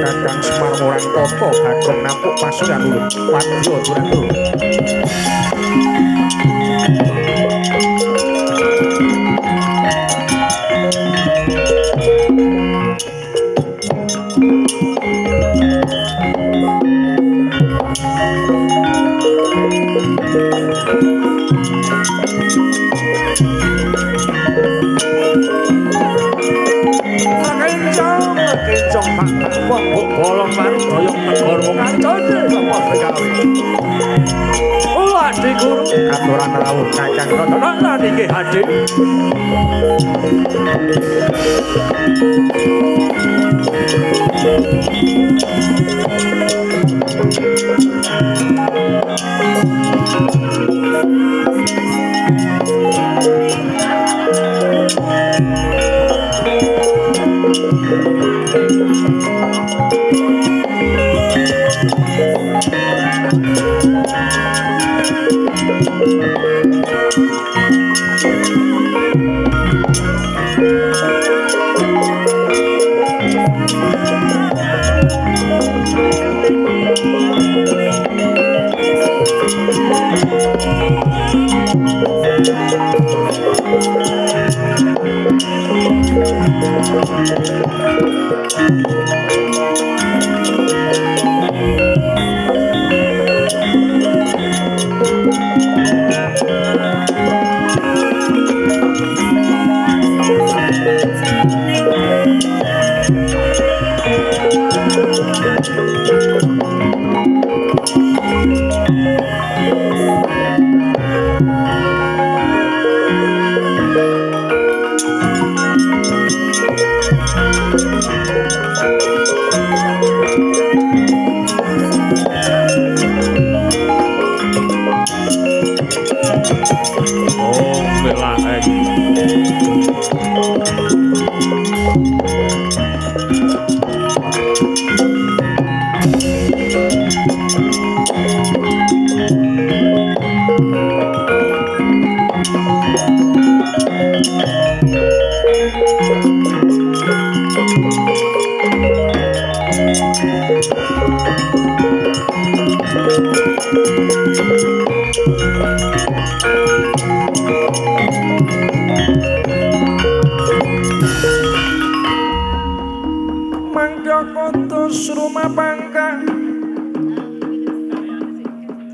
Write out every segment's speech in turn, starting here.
Kakang Semar Morang Toto Bagong nampuk pasukan ulun Wadya Durandoro bolong baru doyong negoro kancane sapa segawe ulah diguru aturan rawuh Kakang Rana niki hadir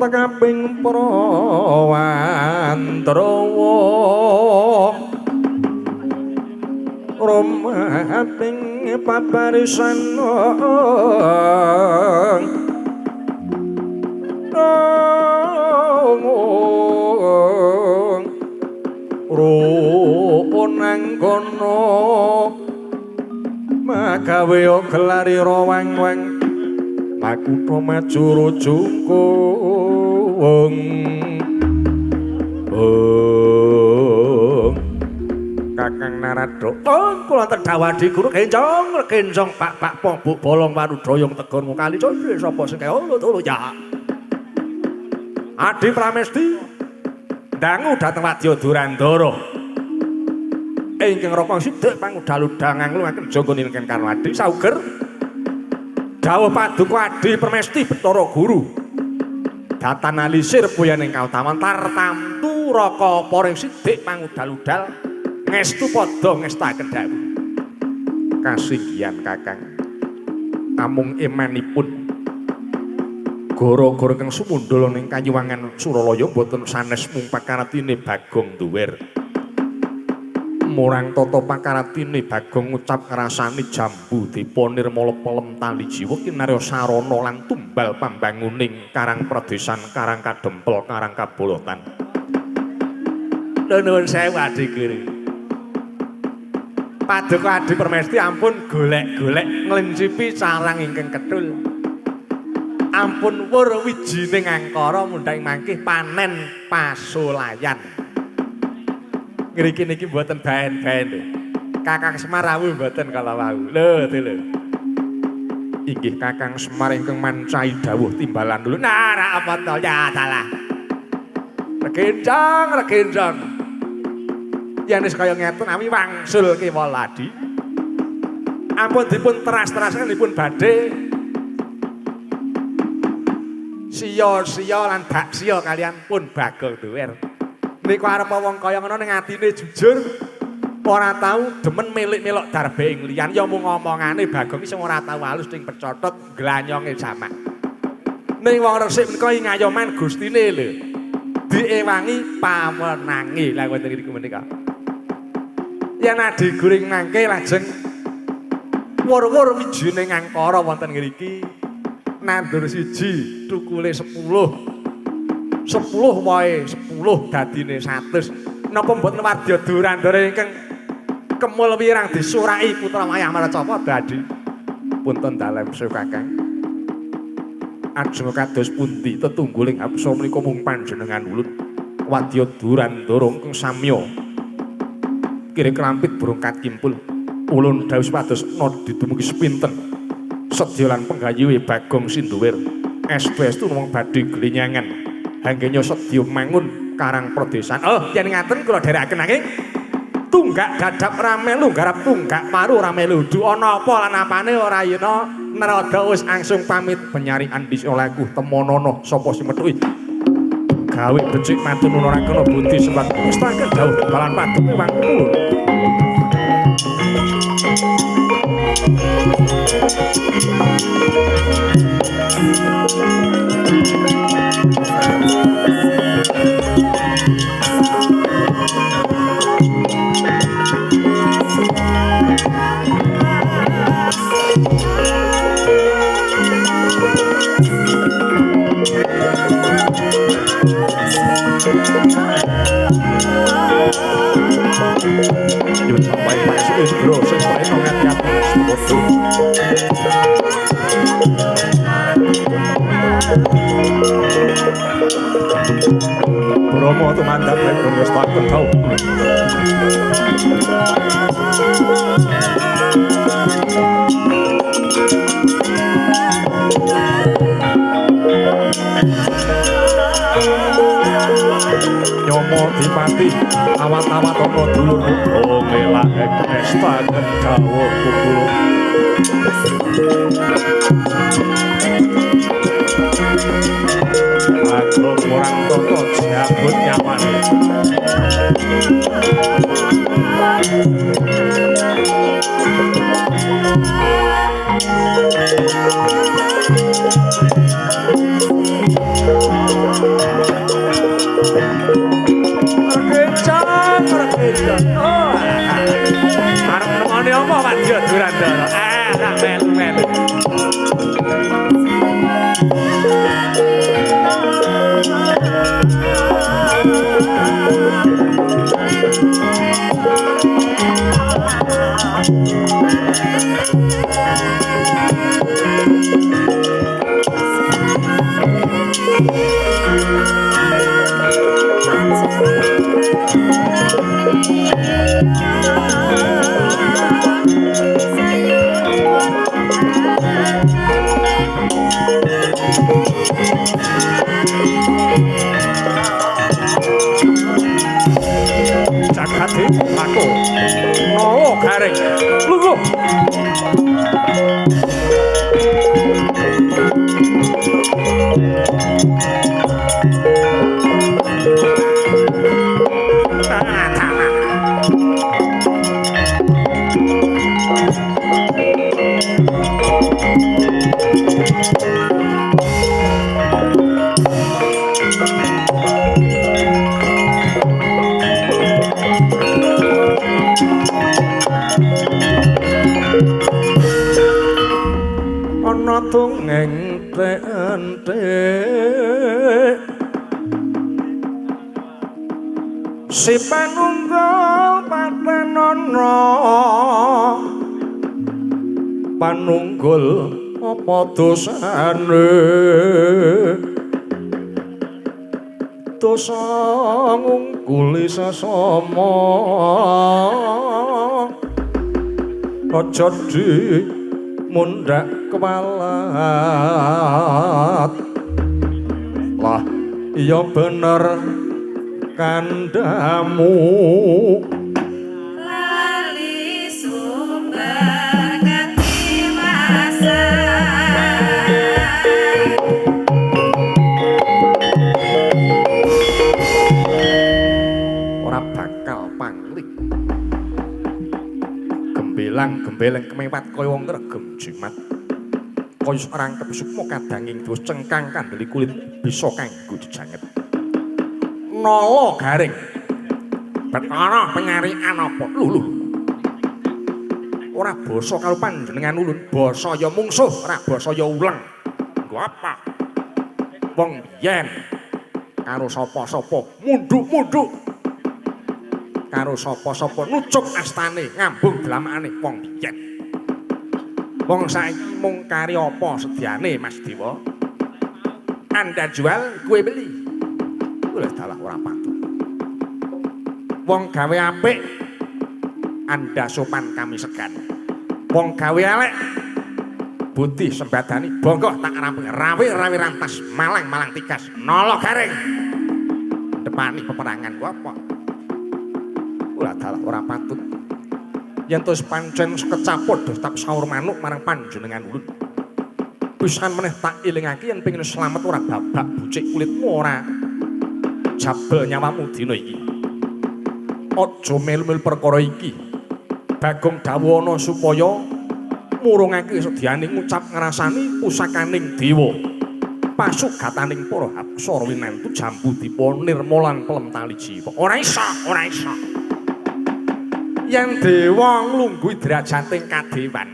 Kaping prawantrawa rumaping paparisan rupunang kono magawe gelari rawang-wang makutha majuru jungkung Kakang Narada kula tedhawadi guru kencong pak pobok bolong waru doyong tegonmu kali cendhe sapa sing kaya ya Adi Pramesti dangu dhateng Wadya Durandara ingkang raka sithik pangudal-udangang lumaken jangga nilken Karnawadi sauger dawuh paduka Adi Pramesti Bathara Guru datanalisir puyaning kautaman tartamtu raka paring sithik pangudal-udal ngestu padha ngestaken dawuh kasinggihan Kakang namung emanipun gara-gara kang sumundala ning Kanyuwangan Suralaya boten sanes mung pakaratine Bagong Duwer murang tata pakaratine Bagong ngucap ngrasani jambu dipa nirmala pelem tali jiwa kinarya sarana lan tumbal pambanguning Karang Pradesan Karang Kadempel Karang Kabolotan nuwun sewu Adi Guru Paduka Adi Pramesti ampun golek-golek nglencipi sarang ingkang ketul ampun wur wijining angkara mundhang mangke panen pasulayan. Ngriki niki mboten baen-baen lho. Kakang Semar rawuh mboten kala wau. Lho, lho. Inggih Kakang Semar ingkang mancai dawuh timbalan dulu. Nah, ra apa to ya salah. Regenjang. Yen wis kaya ngeten ami wangsul kewaladi. Ampun dipun teras-terasaken dipun badhe siya lan baksia kalian pun Bagong Doer. Niku arep wong kaya ngono ning atine jujur ora tau demen milik-milok darbe ing liyan ya mung ngomongane Bagong sing ora tau halus ning pecotot glanyonge jamak. Ning wong resik menika ngayoman gustine lho. Diewangi pamenange lha wonten niku menika. Yen adi guring mangke lajeng wur-wur wijining angkara wonten ngriki nandur siji tukule 10 wae 10 dadine 100 napa mboten wadya durandara ingkang kemul wirang disuraki putra Wayah Maracapa dadi punten dalem sewu Kakang ajeng kados pundi tetungguling apsa menika mung panjenengan ulun wadya durandara ingkang samya kira kelampit burung kimpul ulun dawuh supados nadi dumugi sepinten sedya lan penggayiwe Bagong Sinduwir espestu wong badhe glenyangan hanggenya sedya mangun karang pradesan. Oh, yen ngaten kula dherekaken nanging tunggak dadap ramelu garap tunggak paru ramelu du ana apa lan apane ora yena Narada wis angsung pamit penyari andis olehku temonono sapa sing methuki gawe becik matur nuwun ora kena bunti sempat mustaken dawuh balan paduke wangkul. Bromo tumandap Bromo wis takon tau. Nyomo dipati awat-awat ana dulur oh melak pesta gawa kumpul. Aku kurang toto jabut nyaman. Regenjang. Oh, arep nemoni apa Pak Dio Durandara? Tak melu-melu. Jakati aku nowo garing lungguh tungeng tentek si panunggul patenana panunggul apa padosane dosa ngungkuli sesama aja di mundak kewalat lah iya bener kandamu lali sumber ketiwasan ora bakal panglik gembelang-gembeleng kemewat kaya wong ngregem jimat kaya rangkep sukma kadanging dus cengkang kandeli kulit bisa kanggo dijanget nala garing betara penyarian apa lho ora basa karo panjenengan ulun basa ya mungsuh ora basa ya uleng nggo apa wong yen karo sapa-sapa mundhuk-mundhuk karo sapa-sapa nucuk astane ngambung dlamane wong biyen wong saiki mung kari apa sediane Mas Dewa Anda jual gue beli oleh dalah ora patut wong gawe apik Anda sopan kami segan wong gawe elek budi sembadani bonggo tak rampung rawi rantas malang tikas nolo garing depani peperangan ku apa ora dalah ora patut yen tos pancen kecaput tetap saur manuk marang panjenengan ulun pisan meneh tak elingake yen pengin slamet ora babak bucik kulitmu ora jabel nyawamu dina iki aja melu-melu perkara iki Bagong Dawana supaya murungake sediane ngucap ngrasani pusakaning dewa pasugataning para aksara winantu jambu dipa nirmalan pelem tali jiwa ora iso yen dewa nglungguhi drajating kadewan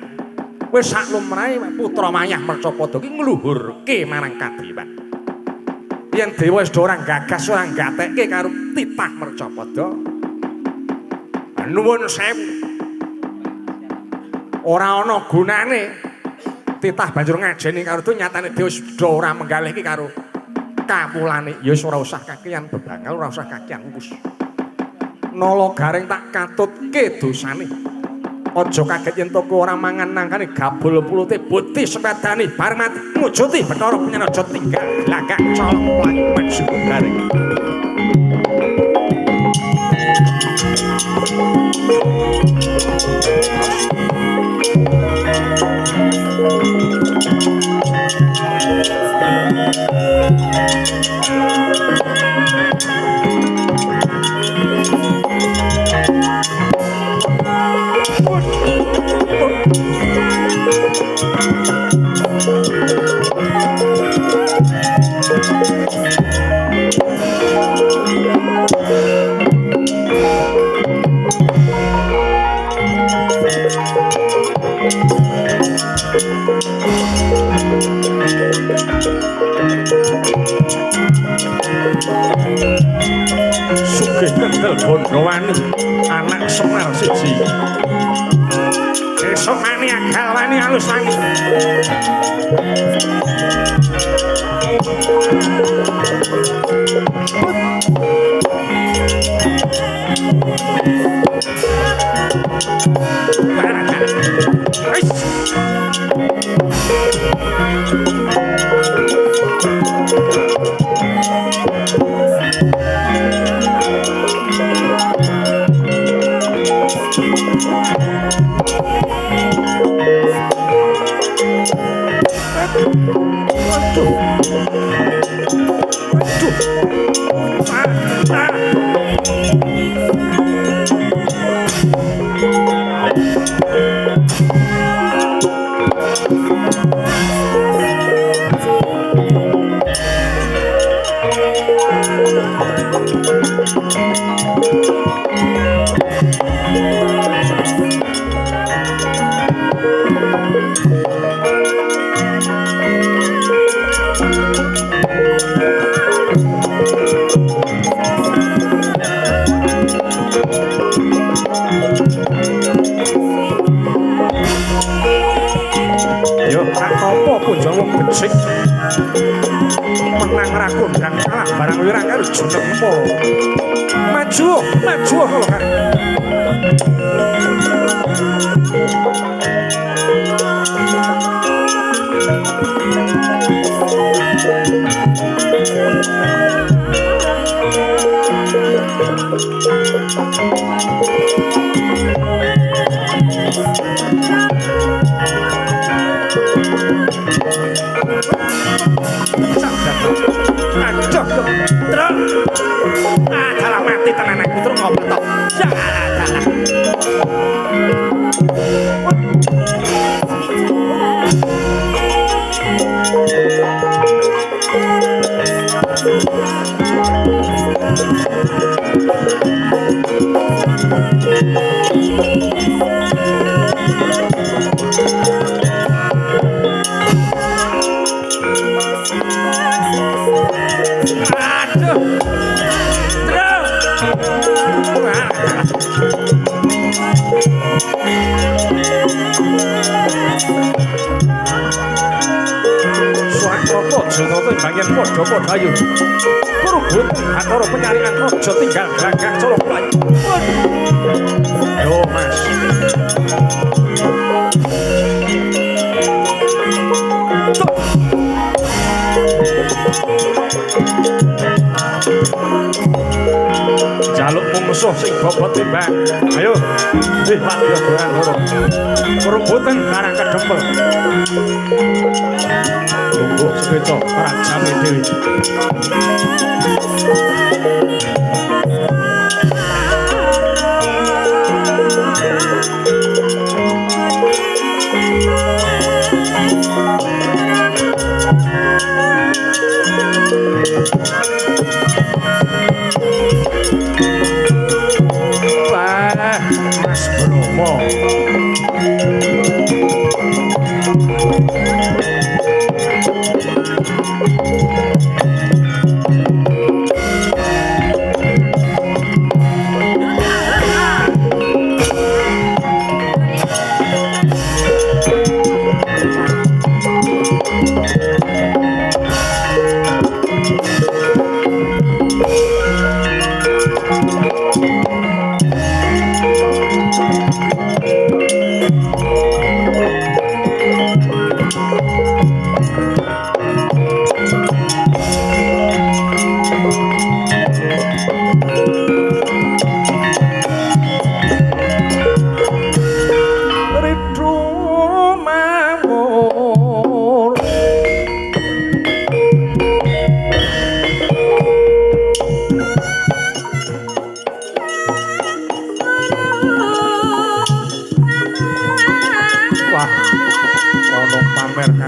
wis sak lumrahe putra mayah Mercapada ki ngluhurke marang kadewan yen dewa wis ora gagas ora gatekke karo titah Mercapada nuwun sewu ora ana gunane titah banjur ngajeni karo itu nyatane dhewe ora menggalihke karo kawulane ya wis ora usah kakean bebangal ora usah kakean wus nala garing tak katutke dosane aja kaget yen toko ora mangan nangkane gabul pulute buti sepedane bareng mati mujuti Bathara Penyana aja tinggal lagak colong maju garing Sugih kendel Gondowani anak Semar siji esok mani agal wani alus wani apa punjul wong becik menang ra kondang kalah barang wirang karo jenengmu maju kalau kan dalam mati tenan aku terus ngobrol tok. Bagian podo-podo ayu perubut antara penyaringan rojo tinggal gagak colok layu yo mas jaluk musuh sing bobot timbang ayo wadya doran loro perebutan karang kedempel tunggu sekeco rajane dewi Mas Bromo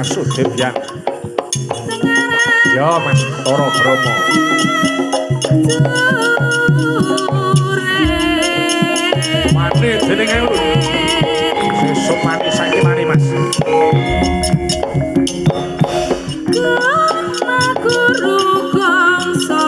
Sudibyan ya Mas Toro Bromo mani jenenge lho sesuk mani saiki mani Mas guru kongso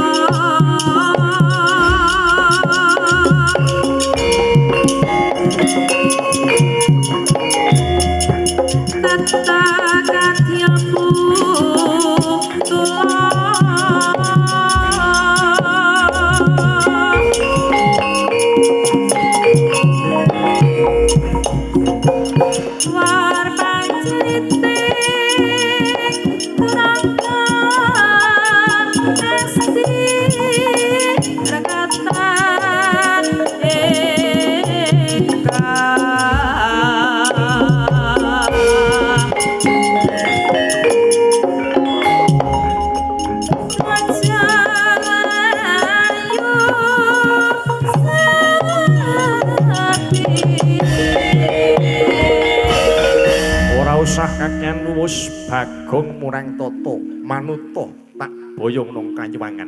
kakyan wus bagong murang toto manuto tak boyong nong kanyuwangan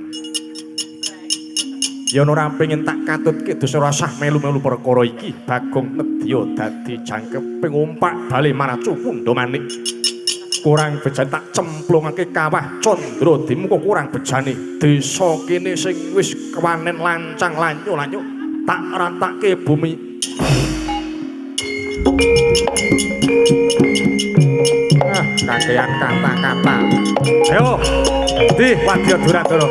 yen ora pengin tak katutke dosa rasah melu-melu perkara iki bagong nedya dadi jangkeping umpak bali maracu pundha manik kurang bejane tak cemplungake kawah candra dimuka kurang bejane desa kene sing wis kewanen lancang lanyu-lanyu tak rantake bumi kakean kata-kata. Ayo, di Wadya Duradara.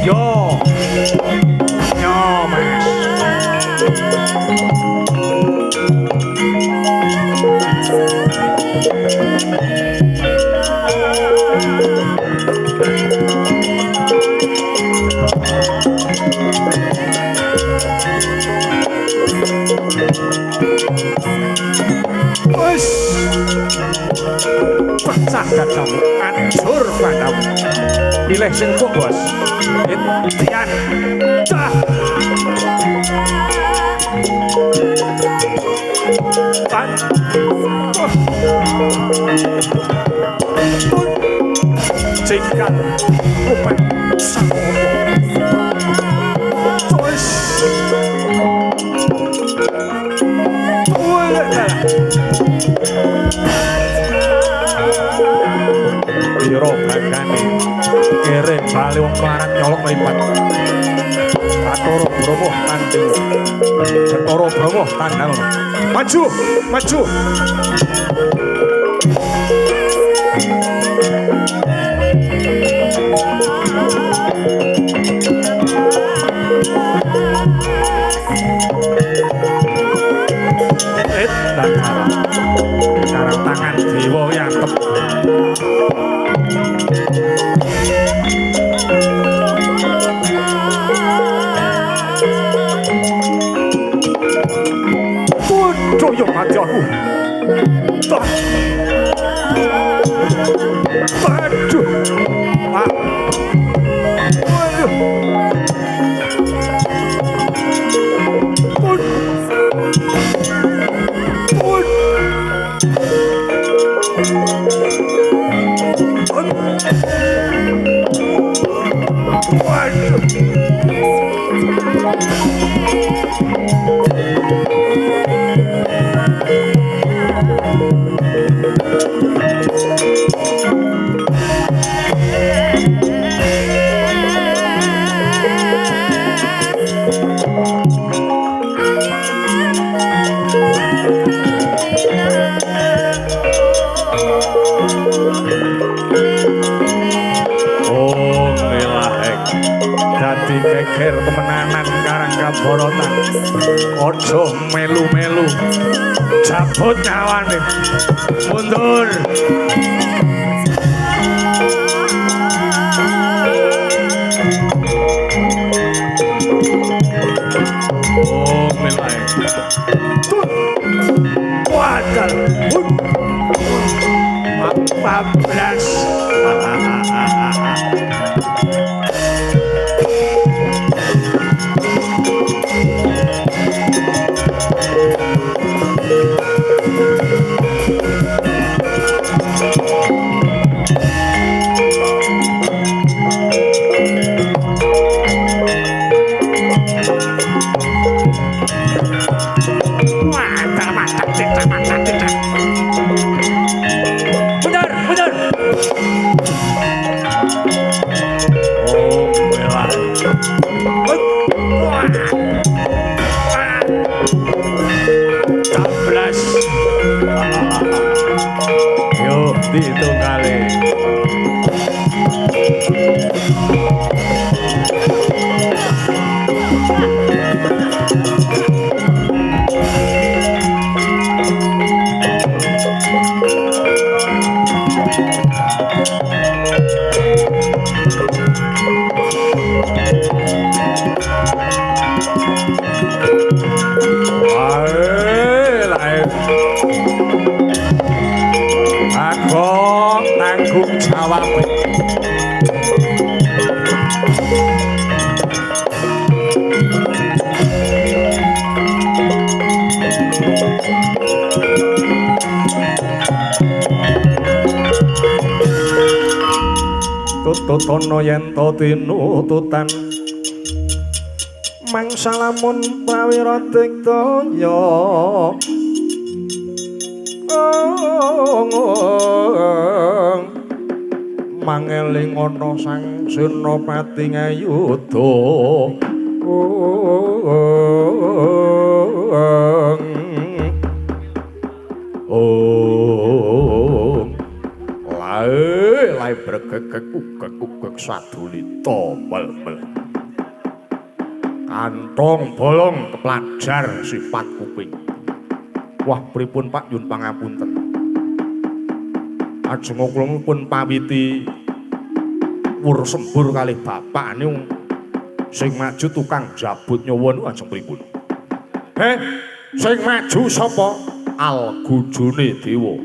Yo, yo, mas. Pecah gadamu, hancur padamu. Pilih sing kok bos. Itian. Dah. Tan. Jengkat. Rupet. Sangono. Terus. Piro bagane kere bali wong larang nyolok mripat. Bathara Brama tanding. Bathara Brama tandang. Maju, maju. Sarang tangan dewa yantep. Joyo matiaku. Tak. Aduh. Ah. Aduh. Geger temenanan Karangga Borotan. Ojo melu-melu. Cabut nyawane. Mundur. Oh, melai. Wadal. 14. Yuk dihitung kali. Agong tanggung jawab. Duryudana yen to tinututan mangsa lamun prawira digdaya mangeling ana sang Senapati ngayuda lae bregegek ugek sadulita mel-mel kantong bolong keplajar sifat kuping. Wah pripun Pak Yun pangapunten. Ajeng kula pun pawiti wur sembur kalih bapak niku sing maju tukang jabut nyawa niku ajeng pripun? Sing maju sapa? Algujune dewa.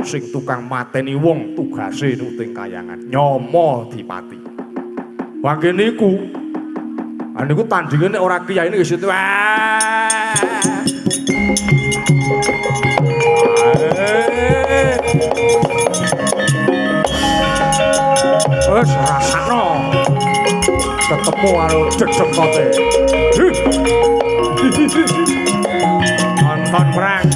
Sing tukang mateni wong tugase niku teng kayangan Nyama Dipati. Wah niku niku tandinge nek ora kiyaine wis itu. Wes rasakno ketemu karo jejengkote. Nonton perang.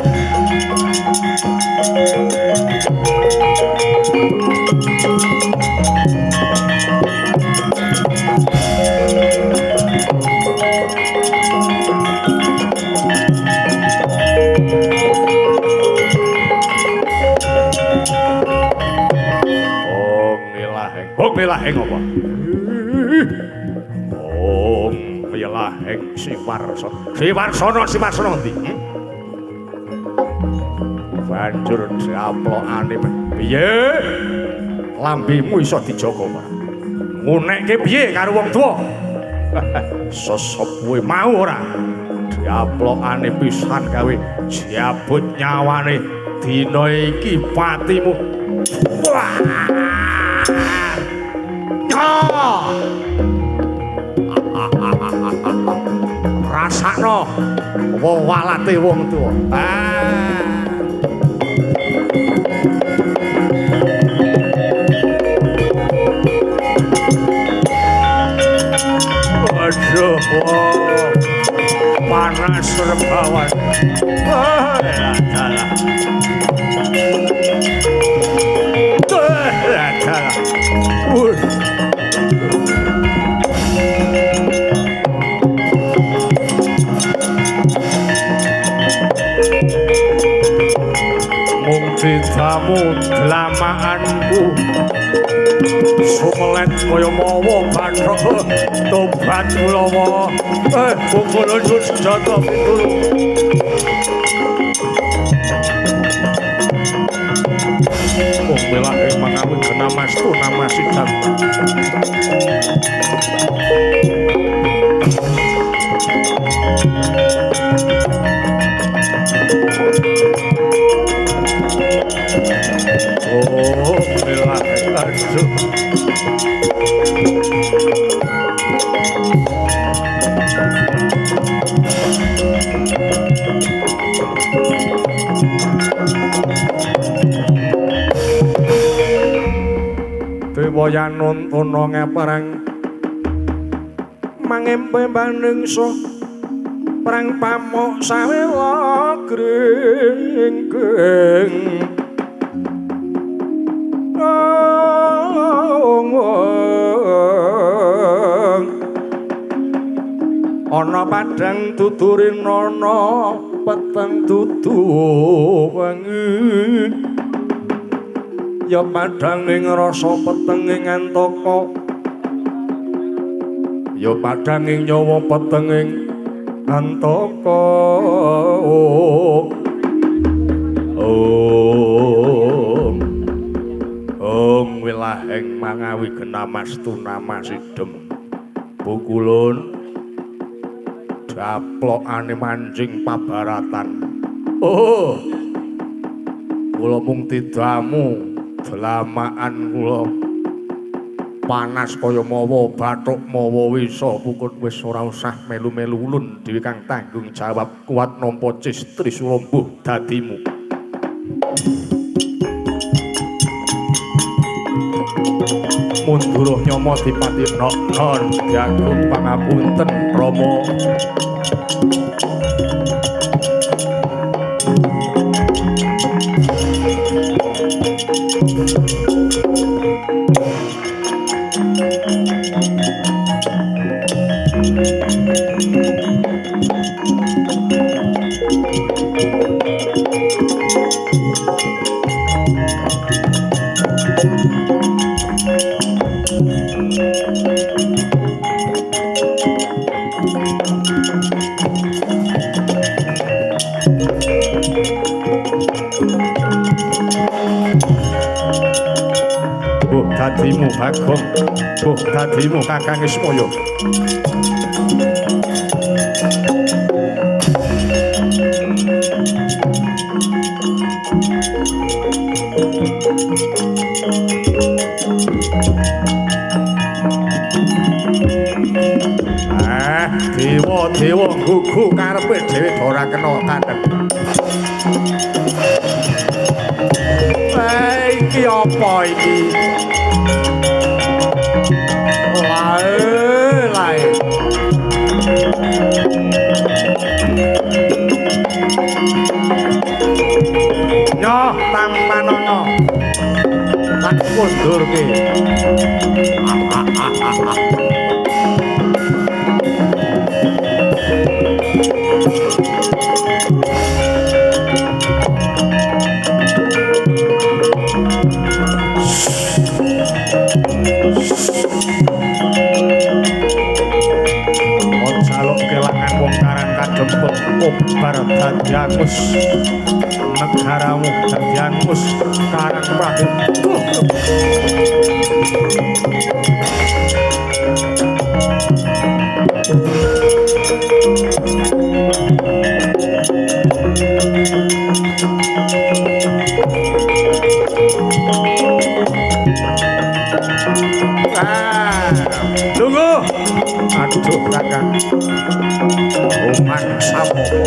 Milaheng apa? Milaheng Siwarsana ndi? Banjur diaplokane piye? Lambemu iso dijaga ora? Ngunekke piye karo wong tuwa? Sosop kowe mau ora? Diaplokane pisan gawe jabut nyawane dina iki patimu. Wah! Rasakno walate wong tuwa. Aduh, panas rebawan. Ditamu lamaanku sumelet kaya mawa bathok tobat kulawa bungkul senjata pitulung milaheng mangawit kenamastu namasidam milaheng aduh Dewa nuntuna ngeperang mangempe baningso perang pamuk sawela gringging ana padang tuturin ana peteng tutu wangi ya padang ing rasa peteng ing antaka ya padang ing nyawa peteng ing antaka Om wilaheng mangawi genamastu namasidem bukulun daplokane manjing pabaratan kula mung tidamu delamaan kula panas kaya mawa bathuk mawa wisa pukut wis ora usah melu-melu ulun dhewe kang tanggung jawab kuat nampa cistri surambuh dadimu munduruh nyomo dipati non jagung pangapunten Rama. Dadimu Bagong, dadimu Kakang Ismaya. Dewa gugu karepe dhewe ora kena kandhek. Iki apa iki? Lae. Nyoh tampanono. Tak kundurke. Obar dadi angus negaramu dadi angus Karang Prabu. Tunggu. Aduh Kakang. Rumang sapopo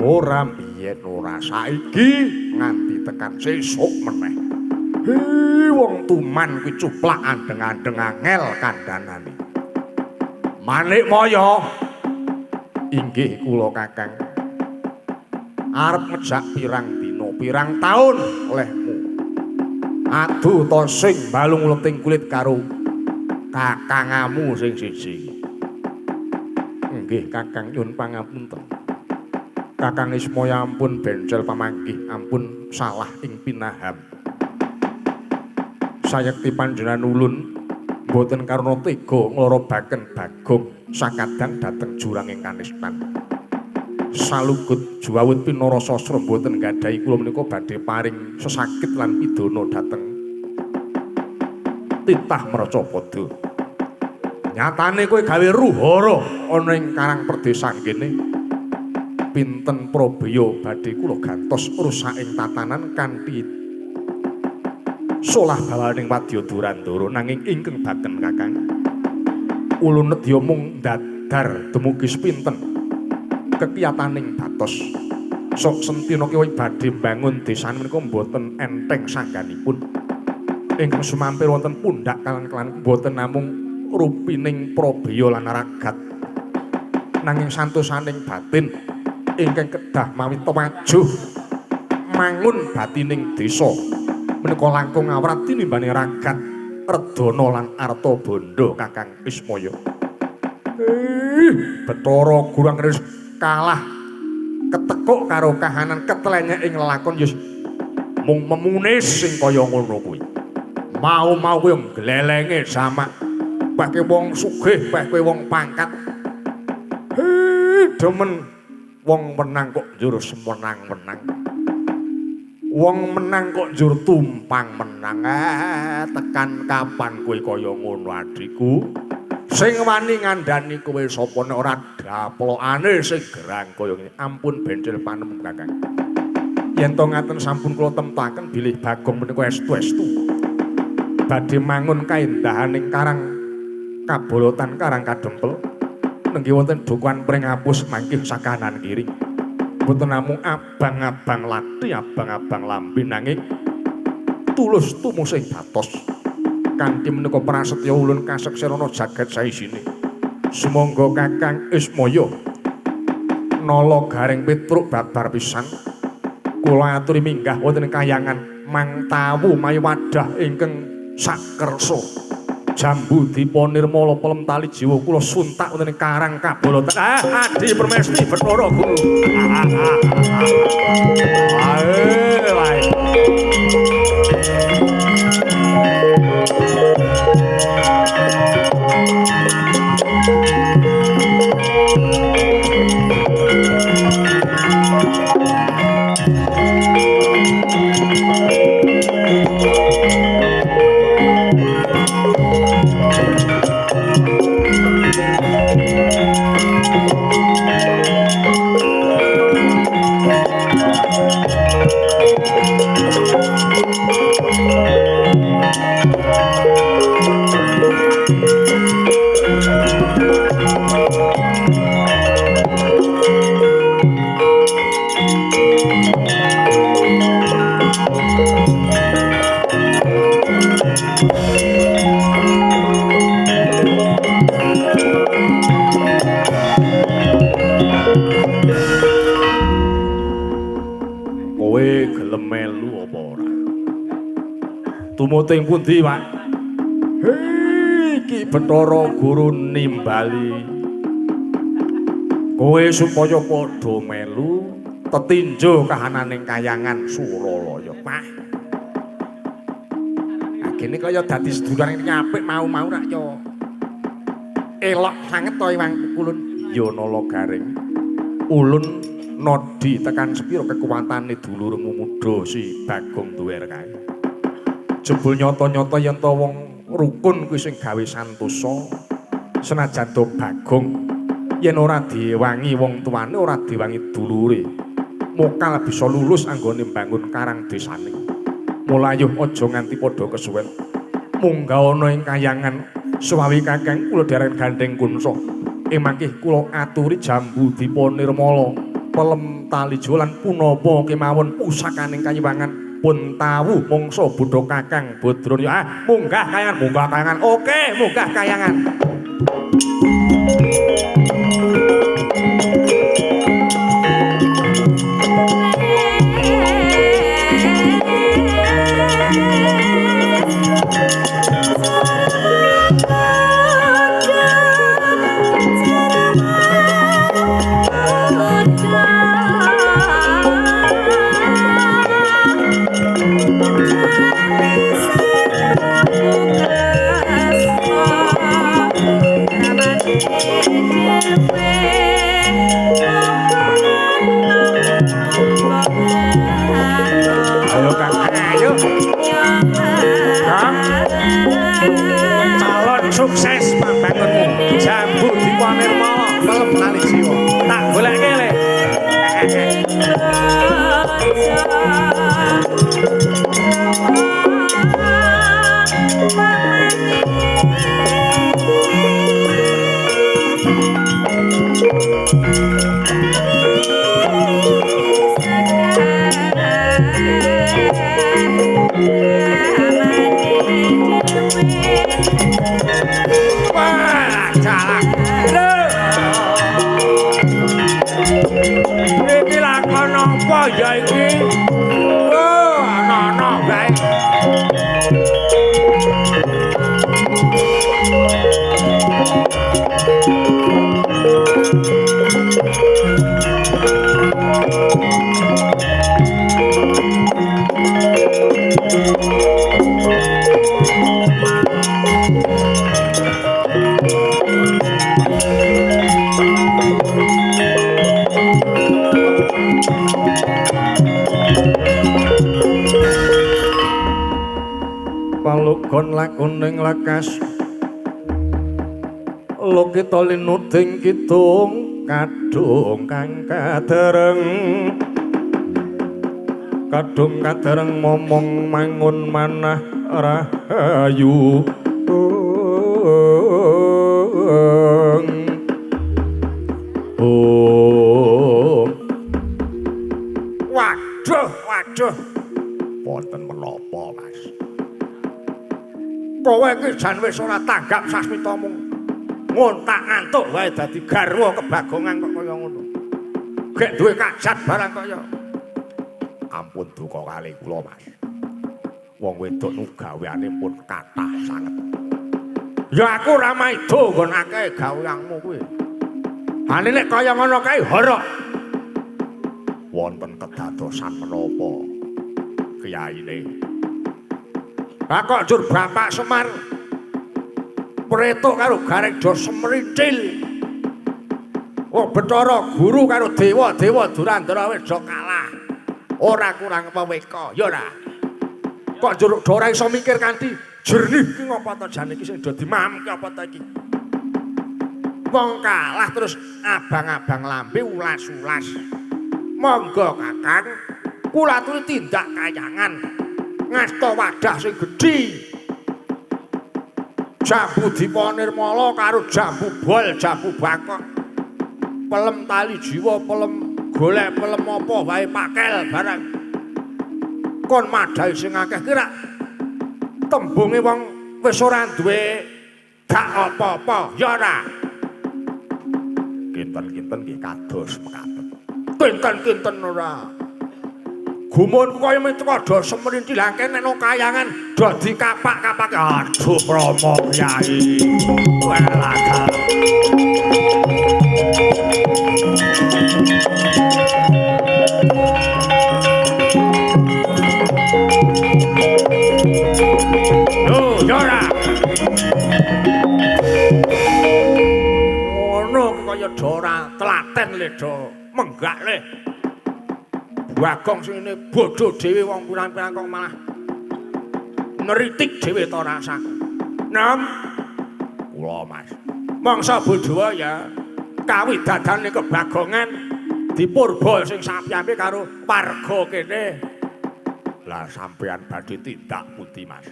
ora biyen ora saiki nganti tekan sesuk meneh. Wong tuman kuwi cuplak andeng-andeng angel kandhanane. Manik Maya. Inggih kula Kakang. Arep ngejak pirang dina, pirang taun olehmu. Adu to sing balung leting kulit karo kakangamu sing siji. Nggih Kakang nyuwun pangapunten. Kakang Ismaya ampun bencel pamanggih, ampun salah ing pinaham. Sayekti panjenengan ulun boten karena tega nglorobaken Bagong sakadang dhateng jurang ing kanistan. Salugut juwawut pinarasa sastra boten gadhahi kula menika badhe paring sesakit lan pidana dhateng titah Mracapada. Nyatane kowe gawe ruhara ana ing Karang Perdesang kene. Pinten Probaya badhe kula gantos rusaking tatanan kanthi solah bawaning wadya Durandara nanging ingkang baken Kakang. Ulun nedya mung dadar dumugi sepinten kekiyataning batos. Sok sentina kiwa badhe mbangun desane menika mboten enteng sangganipun. Ingkang sumampir wonten pundhak kalan-kalan mboten namung rupining Probaya lan ragat. Nanging santosaning batin ingkang kedah mawi tumajuh mangun batining desa. Menika langkung ngawrat tinimbane ragat Redana lan Artabandha Kakang Ismaya. Bathara Gurang Kris kalah ketekuk karo kahanan ketlenyek ing lelakon ya mung memunis sing kaya ngono kuwi. Mau-mau kuwi glelenge jamak pake wong sugih, pake wong pangkat. Demen wong menang kok njur semenang-menang. Wong menang kok njur tumpang menang. Tekan kapan kowe kaya ngono adhiku? Sing wani ngandhani kowe sapa nek ora daplokane sing gerang kaya ngene. Ampun bencil panem Kakang. Yen to ngaten sampun kula temtaken bilih Bagong menika estu-estu badhe mangun kaendahaning Karang Kabolotan Karang Kadempel. nenggih wonten dukuhan pring apus mangkih sakanan kiri. Mboten namung abang-abang lathi, abang-abang lambe nanging tulus tumusing batos. Kanthi menika prasetya ulun kaseksirana jagat saisine. Sumangga Kakang Ismaya nala garing pitruk babar pisan. Kula aturi minggah wonten kayangan Mangtawu Mayawadah ingkang sakersa. Jambu dipa nirmala pelem tali jiwa kula suntak wonten Karang Kabala. Adi Permesti Bathara Guru. Ae. Tumuting pundi, Pak? Iki Bathara Guru nimbali. Kowe supaya padha melu tetinjo kahananing kayangan Suralaya, Pak. Agene kaya dadi sedulur sing apik mau-mau rak ya. Elok sanget to Iwang Kulun. Ya nala garing. Ulun nodi tekan sepira kekuwatane dulurmu muda si Bagong Duwer kae. Jebul nyata-nyata yen to wong rukun kuwi sing gawe santosa senajan to Bagong yen ora diwangi wong tuane ora diwangi dulure mokal bisa lulus anggone mbangun karang desane mulayuh aja nganti padha kesuwen munggah ana ing kayangan suwawi Kakang kula dereng gandeng kunsa mangkih kula aturi jambu dipa nirmala pelem tali jolan punapa kemawon pusakaning kayiwangan pun tawu mongso Buddha Kakang Badranya. Munggah kayangan. Oke, munggah kayangan. Ayo Kang, ayo. Kang. Calon sukses pambangunmu. Jambu dipa nirmala pelem lali jiwa. Tak goleke le. Wah, calak. Iki lakon apa ya iki? Oh, ana-ana bae. Palugon lakuning lakas lokita linuting kidung kadung kang kadereng momong mangun manah rahayu Oh. Waduh. Wonten menapa, Mas? Kowe iki jan wis ora tanggap sasmita mung ngontak-antuk wae dadi garwa kebagongan kok kaya ngono. Gek duwe kajat barang kaya. Ampun duka kalih kula, Mas. Wong wedok nu gaweane pun kathah sanget. Ya aku ora maido nggon akeh gaweanmu kuwi. Ane nek kaya ngono kae horok. Wonten kedadosan menapa kiyaine? Lah kok jur Bapak Semar pretuk karo Garekda Semrincil. Oh Bathara Guru karo dewa-dewa Durandara wis do kalah. Ora kurang paweka, ya ora. Kok jur ora iso mikir kanthi jernih ki ngapa ta jane iki sing do dimamke apa ta iki? Wong kalah terus abang-abang lambe ulas-ulas. Monggo Kakang, kula aturi tindak kayangan. Ngasta wadah sing gedhi. Jambu Dipanirmala karo jambu bol, jambu bangkok. Pelem tali jiwa, pelem golek, pelem apa wae pakel barang. Kon madhai sing akeh kira tembunge wong wis ora duwe dak apa-apa, ya ora. Kinten-kinten nggih kados mekaten. Kinten-kinten ora. Gumun kaya Mitradha Semrincil nek no kayangan do dikapak-kapake. Aduh Rama Kyai. Welaga. Yo, ora. Ngono kaya do ora telaten le do menggak le. Bagong sing ngene bodho dhewe wong pirang-pirang kok malah neritik dhewe to rasaku. Nam kula Mas. Mangsa Bodhawa ya kawidadane kebagongan dipurba sing sapi-api karo warga kene. Lah sampean badhe tindak pundi Mas?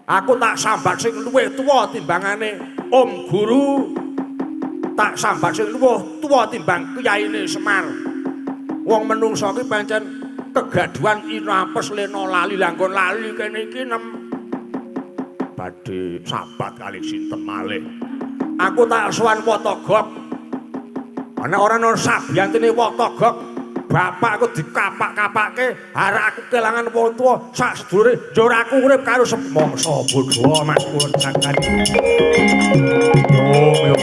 Aku tak sambat sing luwih tuwa timbangane Om Guru. Tak sambat sing luwih tuwa timbang Kyaine Semar. Wong menungsa ki pancen kegaduhan ira apes lena lali langgon lali kene iki nem badhe sabat kali sinten malih. Aku tak sowan Watagok. Ana ora ana sabiyantine Watagok. Bapakku dikapak-kapakke, arek aku kelangan wong tuwa sak sedulure njur aku urip karo mangsa Bodhawa Mas kula cakan. Yo.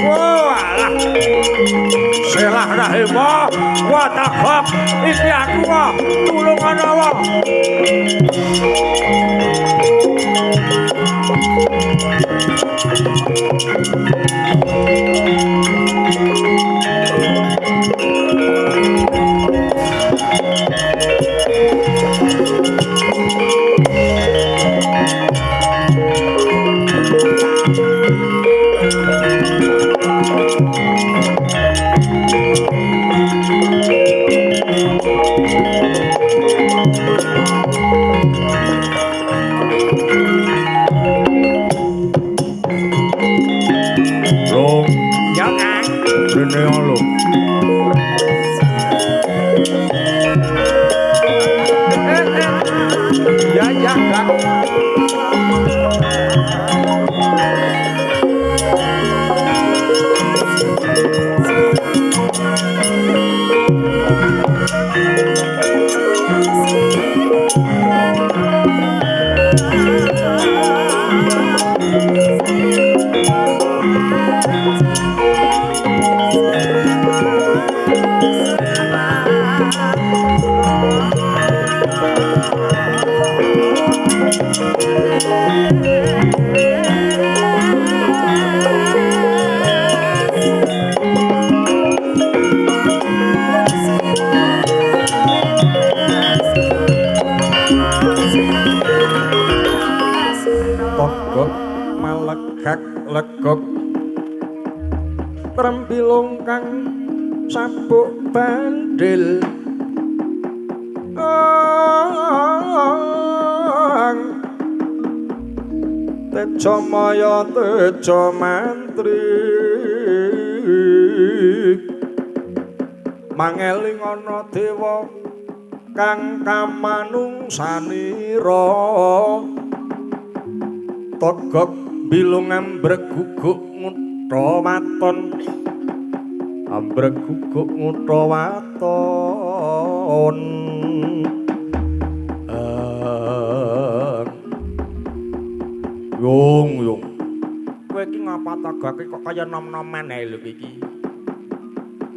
Walah. Selah rahimah, Watagok iki aku wae tulung ana wae. Legok Trembilung kang sabuk bandil Tejo maya tejo mantri mangeling ana dewa kang kamanungsanira togok bilung ambrek guguk ngutha waton ambrek guguk ngutha waton yung kowe iki ngapa tagake kok kaya nom-noman ae lho iki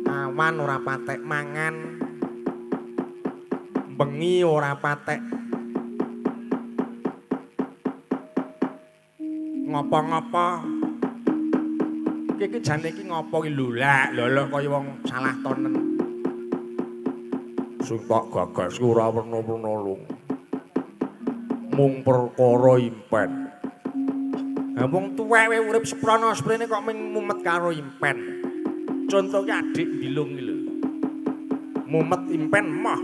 awan ora patek mangan bengi ora patek ngopo-ngopo iki jane iki ngopo iki lho lho kaya wong salah tonen sing tak gagas ora werna-werna lho mung perkara impen wong tuwek urip seprana sprene kok mung mumet karo impen. Contoke adik bilung iki lho. Mumet impen moh.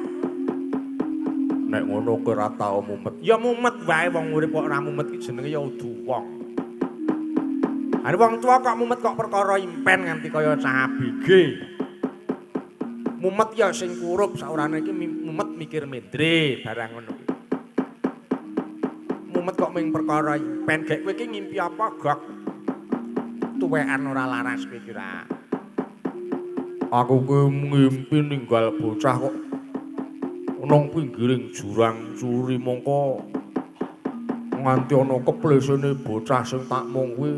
Nek ngono kowe ora tau mumet. Ya mumet wae wong urip kok ora mumet iki jenenge ya udu wong. Are wong tuwa kok mumet kok perkara impen nganti kaya cah ABG. Mumet ya sing kurup saurane iki mumet mikir mendre barang ngono. Mumet kok ming perkara impen gek kowe iki ngimpi apa gak tuwekan ora laras kowe kira aku ki ngimpi ninggal bocah kok nang pinggiring jurang curi mongko nganti ana keplesene bocah sing tak mung kuwi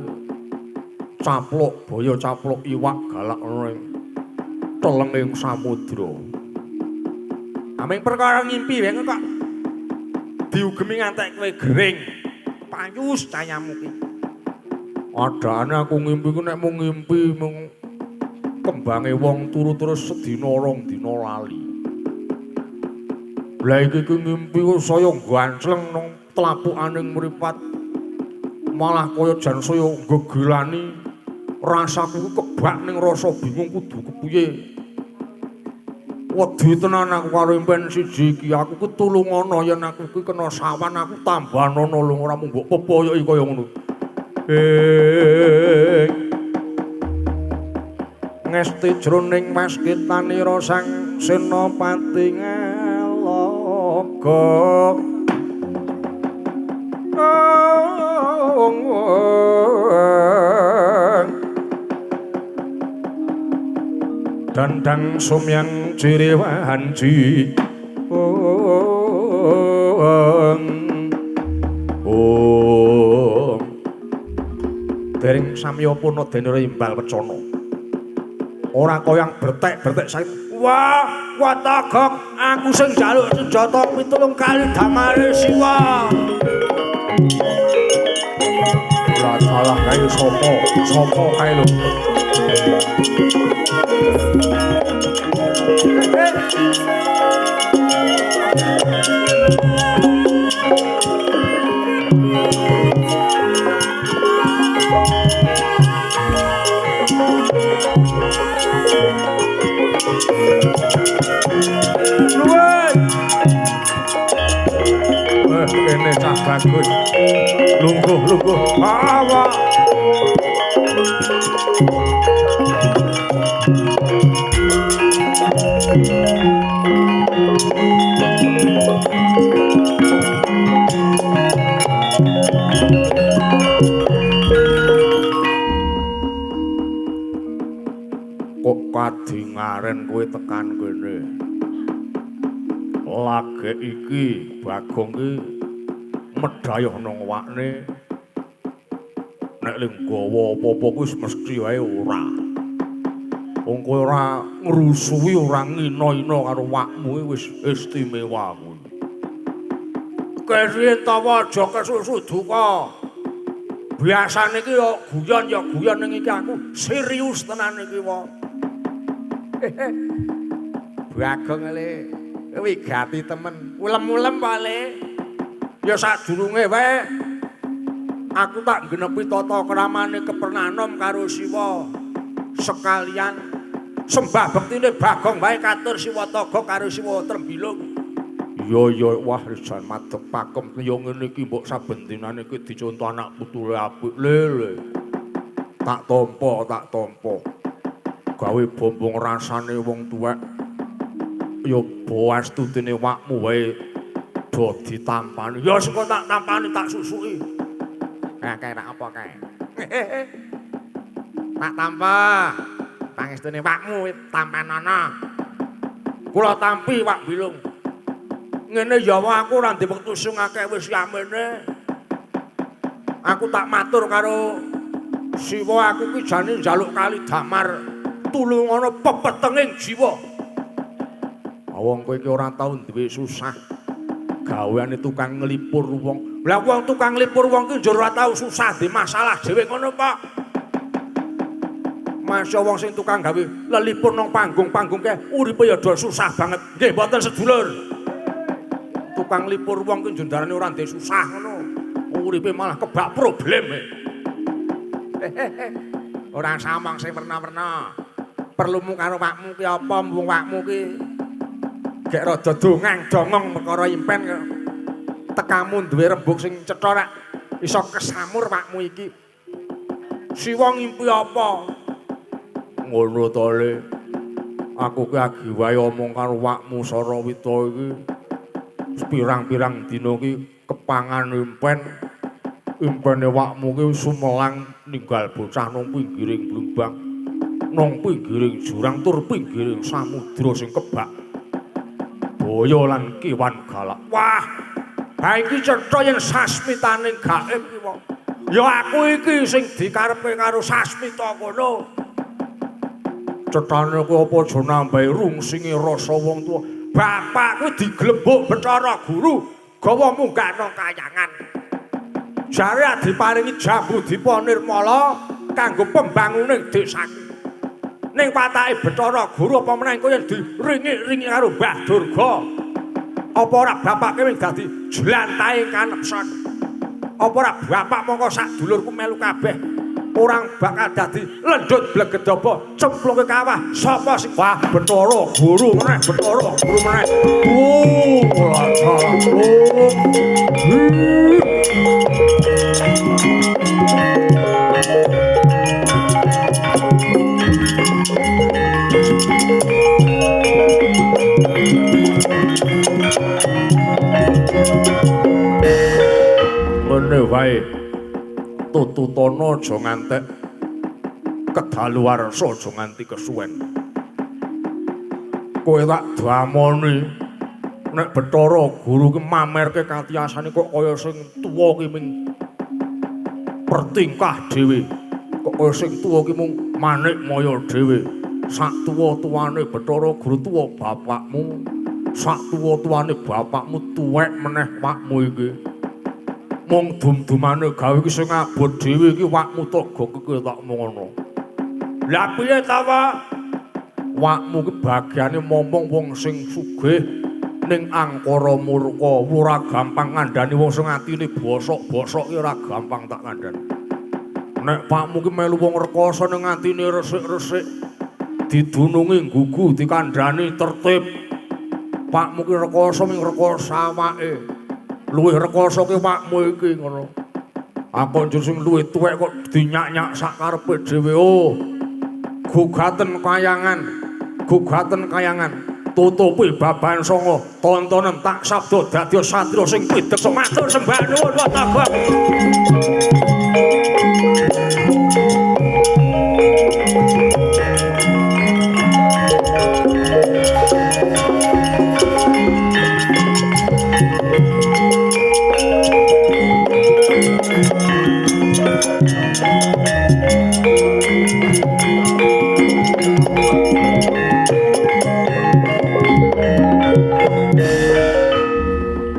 caplok boyo caplok iwak galak ning telenging samudra aming perkara ngimpi wae kok diugemi ngantek kowe gering payus cayamu ki adane aku ngimpi ku nek mung ngimpi mung kembange wong turu terus sedina rong dina lali lha iki ku ngimpi ku saya gancleng nang tlapukaning mripat malah kaya jan saya gegelani rasaku kebak ning rasa bingung kudu kepiye wedi tenan aku karo impen siji iki aku ketulungono yen aku ki kena sawan aku tambanono lho ora mung mbok pepoyoki kaya ngono ngesti jroning waskitanira sang senopati ngaloga dandang sumyang cirewanji dereng samya puna denira imbal wecana ora koyang bertek-bertek sakit wah watagok aku sing njaluk senjata pitulung kali damare siwa ora salah kae sapa kae lho kene cah bagus lungguh awak kok kadingaren kowe tekan kene lage iki Bagong iki medhayah nang awakne nek ling gawa apa-apa kuwi mesti wae ora wong kowe ora ngrusuhi ora ngina-ina karo awakmu wis istimewa kuwi kene tawa aja kesusu duka biasane iki ya guyon ning iki aku serius tenan iki wong Bagong le wigati temen ulem-ulem wale ya sadurunge wae aku tak genepi tata kramane kepernanom karo Siwa sekalian sembah bektine Bagong wae katur Siwa Taga karo Siwa Trembilung Iya wah jan madeg pakem yo ngene iki mbok saben dinane iki dicontoh anak putule apik lele. Tak tampa. Gawe bombong rasane wong tuwek. Yo boastutine wakmu wae do ditampani. Ya sengko tak tampani tak susuki. Kae apa kae? Tak tampa. Pangestune wakmu tampanana. Kula tampi Pak Bilung. Ngene ya aku ora ndek wektu sing akeh wis yamene. Aku tak matur karo Siwa aku ki jane njaluk kali damar tulung ana pepetenging jiwa. Wong kowe iki ora tau duwe susah. Gaweane tukang nglipur wong. Lah wong tukang nglipur wong ki njur ora tau susah di masalah dhewe ngono, Pak. Masya wong sing tukang gawe lelipur nang panggung-panggung ke uripe ya do susah banget. Nggih mboten sedulur. Tukang lipur wong ki njendarane ora ndek susah ngono. Uripe malah kebak probleme. Ora samang sing werna-werna. Perlumu karo wakmu ki apa mung wakmu ki gek rada dongang dongong perkara impen tekamu duwe rembug sing cetha rek iso kesamur wakmu iki. Siwa ngimpi apa? Ngono to Le. Aku ki agi wae omong karo wakmu Sarawita iki. Pirang-pirang dina ki kepangan impen. Impene wakmu ki sumelang ninggal bocah nang pinggiring blumbang. Nang pinggiring jurang tur pinggiring samudra sing kebak. Boyo lan kiwan galak. Wah, ha iki cetha yen sasmitaning gaib ki wong. Ya aku iki sing dikarepe karo sasmita kono. Cethane ku apa aja nambahi rungsinge rasa wong tuwa. Bapakku diglembuk Bathara Guru gawa munggah nang kayangan. Jare diparingi jambu dipa nirmala kanggo pembanguning desaku. Ning patake Bathara Guru apa meneh kowe diringi-ringi karo Mbah Durga. Apa ora bapake wing dadi jlantahe kanepson. Apa ora bapak mongko sak dulurku melu kabeh. Orang bakal dadi lendut blegedapa cemplunge kawah sapa sing wah Bathara Guru meneh Bathara Guru meneh ngene wae tututana aja ngantek kedaluwarsa aja nganti kesuwen. Kowe tak damoni nek Bathara Guru ki mamerke katiyasane kok kaya sing tuwa ki ming pertingkah dhewe. Kok kaya sing tuwa ki mung manik maya dhewe. Sak tuwa-tuwane Bathara Guru tuwa bapakmu. Sak tuwa-tuwane bapakmu tuwek meneh wakmu iki. Mung dum-dumane gawe ki sing abot dhewe iki wakmu tega keke tak ngono. Lah piye ta, Pak? Wakmu ki bagiane momong wong sing sugih ning angkara murka ora gampang ngandani wong sing atine bosok-bosok ki ora gampang tak kandhani. Nek pakmu ki melu wong rekoso ning atine resik-resik didunungi gugu dikandhani tertib. Pakmu ki rekoso ming rekoso awake. Luwih rekoso ki wakmu iki ngono. Apa njur sing luwih tuwek kok dinyak-nyak sak karepe dhewe. Oh. Gugaten kayangan. Tutupi baban songo. Tontonen tak sabda dadi satria sing pidhek matur sembah nuwun watagok.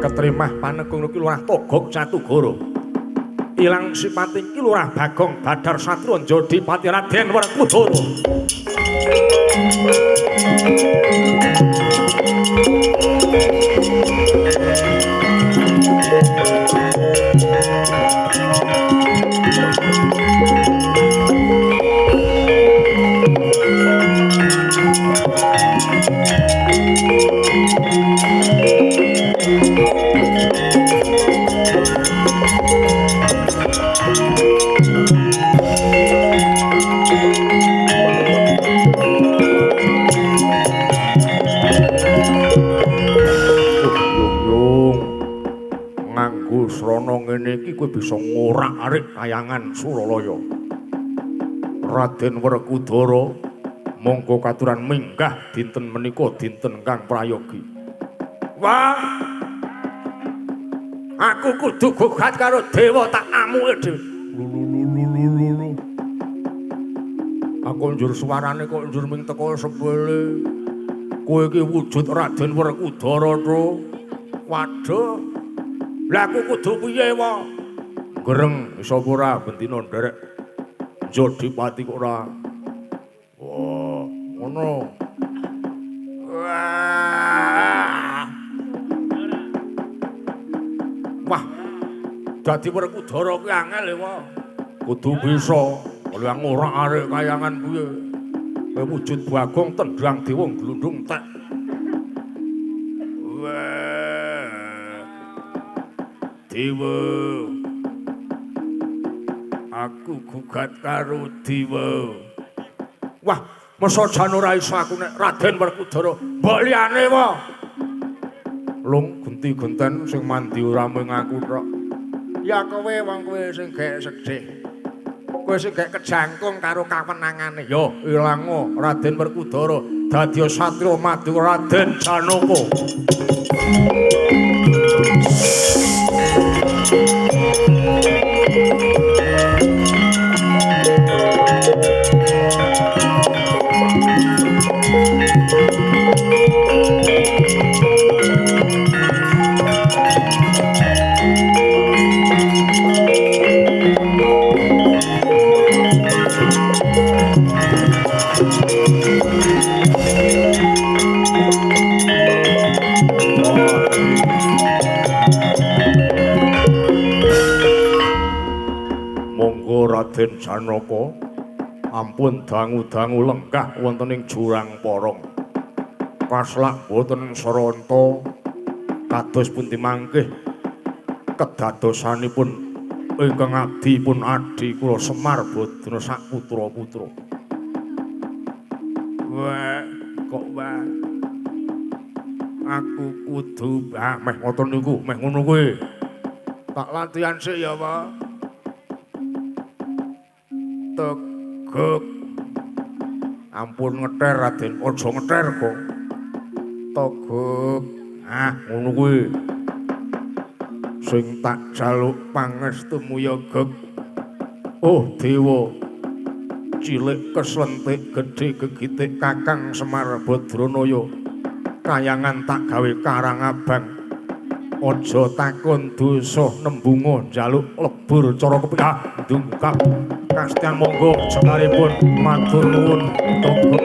Ketrimah Panekung iki Lurah Togog Catugara. Ilang Sipating iki Lurah Bagong Badar Satru Jodipati Raden Werkudara. Nganggo srana ngene iki kowe bisa ngorak-arik kayangan Suralaya. Raden Werkudara monggo katuran minggah dinten menika dinten kang prayogi. Wah. Aku kudu gugat karo dewa tak amuke dhewe. Aku njur suarane kok njur ming teko sebele. Kowe iki wujud Raden Werkudara to. Waduh. Lah aku kudu piye wae? Gereng iso ora bendina nderek Jodipati kok ora. Wah, ngono. Wah. Dadi Werkudara kuwi angel wae. Kudu bisa oleh ngorak-arik kayangan kuwi. Kowe wujud Bagong Tendrang Dewa glundung tek. Dewa, aku gugat karo Dewa. Wah, masa jan ora iso aku nek Raden Werkudara mbok liyane wae. Lung genti-genten sing mandi ora mung aku tok. Ya kowe wong kowe sing gek sedhih. Kowe sing gek kejangkung karo kawenangane. Ya ilango Raden Werkudara dadi satriya madu Raden Janaka. Raden Janaka ampun dangu-dangu lenggah wonten ing jurang Porong. Paslak boten saranta kados pundi mangke kedadosanipun ingkang abdi pun adi kula Semar Badana sak putra-putra. Wah, kok wae. Aku kudu meh ngoten niku, meh ngono kuwi. Tak latihan sik ya, Pak. Teguk. Ampun ngeter Raden, aja ngeter kok. Teguk. Ah, ngono kuwi. Sing tak jaluk pangestumu ya, Gek. Oh, Dewa. Cilik keslentik gedhe gegitik Kakang Semar Badranaya. Kayangan tak gawe karang abang. Aja takon dosa nembunga njaluk lebur cara kepingah ndungkap. Kastian monggo cekaripun matur nuwun Teguk.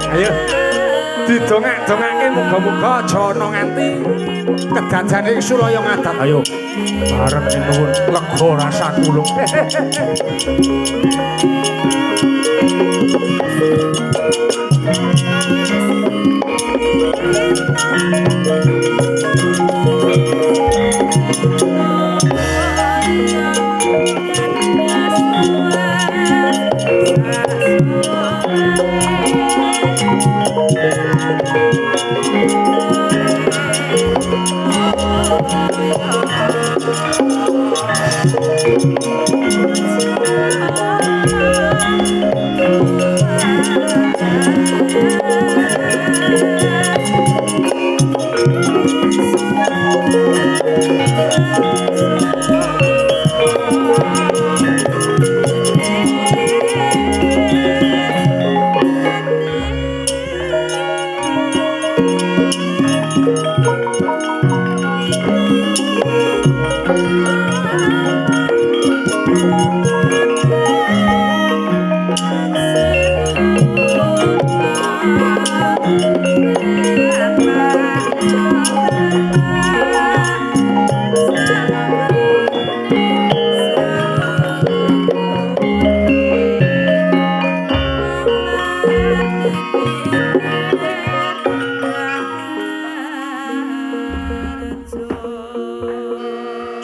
Ayo didongak-dongake muga-muga aja ana nganti kedadane Suraya ngadat. Ayo bareng nuwun lega rasa kulung.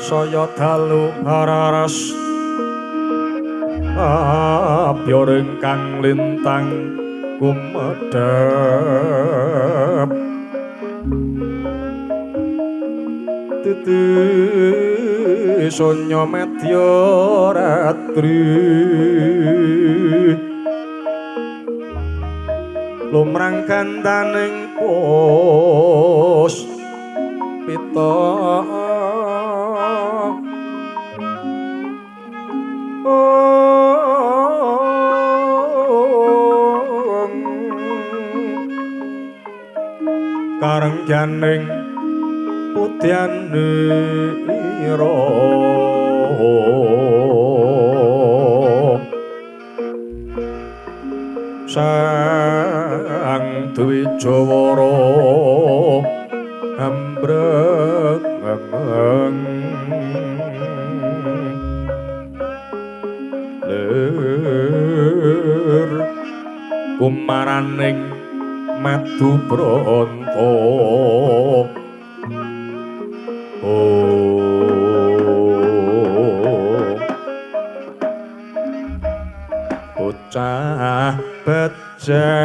Saya dalu hararas abyor ingkang lintang kumedhep titi sonya medya ratri lumrang gandaning pos pita karengjaning putyane ira sang Dwijawara ambreng ler kumaraning madu pronto bocah becek